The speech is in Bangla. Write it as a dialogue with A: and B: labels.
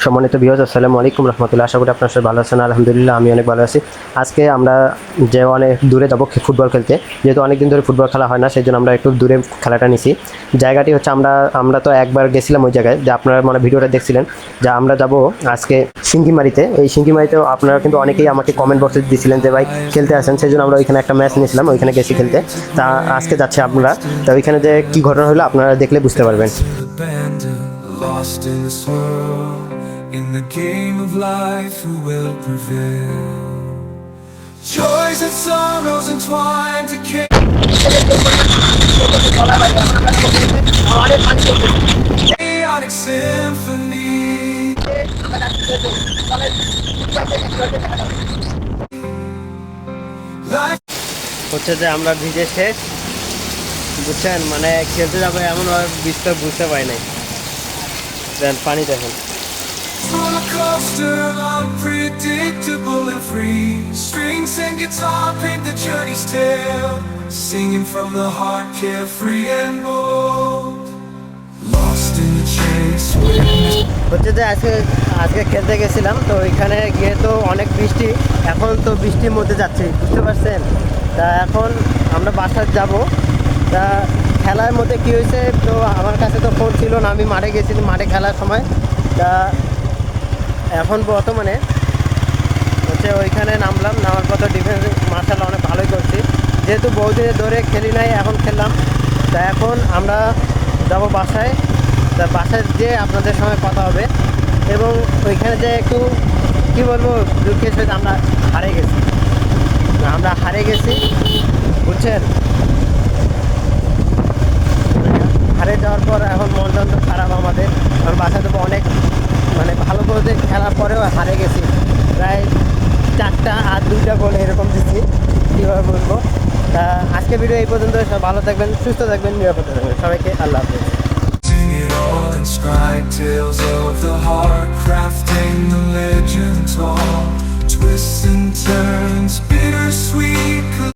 A: সম্মানিত ভিউয়ার্স, আসসালামু আলাইকুম রহমতুল্লাহ। আশা করি আপনার সবাই ভালো আছেন। আলহামদুলিল্লাহ আমি অনেক ভালো আছি। আজকে আমরা যে অনেক দূরে যাব ফুটবল খেলতে, যেহেতু অনেক দিন ধরে ফুটবল খেলা হয় না, সেই জন্য আমরা একটু দূরে খেলাটা নিছি। জায়গাটি হচ্ছে আমরা তো একবার গেছিলাম ওই জায়গায়, যে আপনারা মানে ভিডিওটা দেখছিলেন, যে আমরা যাব আজকে সিঙ্গিমারিতে। এই সিঙ্গিমারিতেও আপনারা কিন্তু অনেকেই আমাকে কমেন্ট বক্সে দিয়েছিলেন যে ভাই খেলতে আসেন, সেই জন্য আমরা ওইখানে একটা ম্যাচ নিয়েছিলাম, ওইখানে গেছি খেলতে। তা আজকে যাচ্ছে আমরা, তা ওইখানে যে কী ঘটনা হলো আপনারা দেখলে বুঝতে পারবেন।
B: Lost in this world, in the game of life, who will prevail? Joys and sorrows entwined to chaotic symphony. Life
A: হচ্ছে যে আমরা ভিজে শেষ, বুঝছেন, মানে খেলতে যাবো এমনভাবে বীজটা বুঝতে পারি নাই। দেন পানি দেখেন।
B: roller coaster, unpredictable and free. Strings and guitar paint the journey's tale, singing from the heart, carefree and bold. Lost in the chase.
A: হচ্ছে যে আজকে খেলতে গেছিলাম, তো ওইখানে গিয়ে তো অনেক বৃষ্টি, এখন তো বৃষ্টির মধ্যে যাচ্ছি, বুঝতে পারছেন। তা এখন আমরা বাসায় যাব। তা খেলার মধ্যে কী হয়েছে, তো আমার কাছে তো ফোন ছিল না, আমি মাঠে গেছিলাম, মাঠে খেলার সময়। তা এখন বর্তমানে হচ্ছে ওইখানে নামার পর তো ডিফেন্স মার্শাল্লাহ অনেক ভালোই করছি, যেহেতু বহুদিনের ধরে খেলি নাই, এখন খেললাম। তা এখন আমরা যাব বাসায়। তা বাসায় যেয়ে আপনাদের সঙ্গে কথা হবে, এবং ওইখানে যে একটু কী বলবো, দুঃখের সহিত আমরা হারিয়ে গেছি, বুঝছেন। হারিয়ে যাওয়ার পর এখন মন যন্ত্র খারাপ আমাদের, কারণ বাসায় তো অনেক মানে ভালো করে খেলার পরেও হারিয়ে গেছি, প্রায় 4টা আর 2টা গোল এরকম দিচ্ছি, কীভাবে বলবো। তা আজকে ভিডিও এই পর্যন্ত। সব ভালো থাকবেন, সুস্থ থাকবেন, নিরাপদে থাকবেন। সবাইকে আল্লাহ হাফেজ।
B: Sing it all inscribed tales of the heart crafting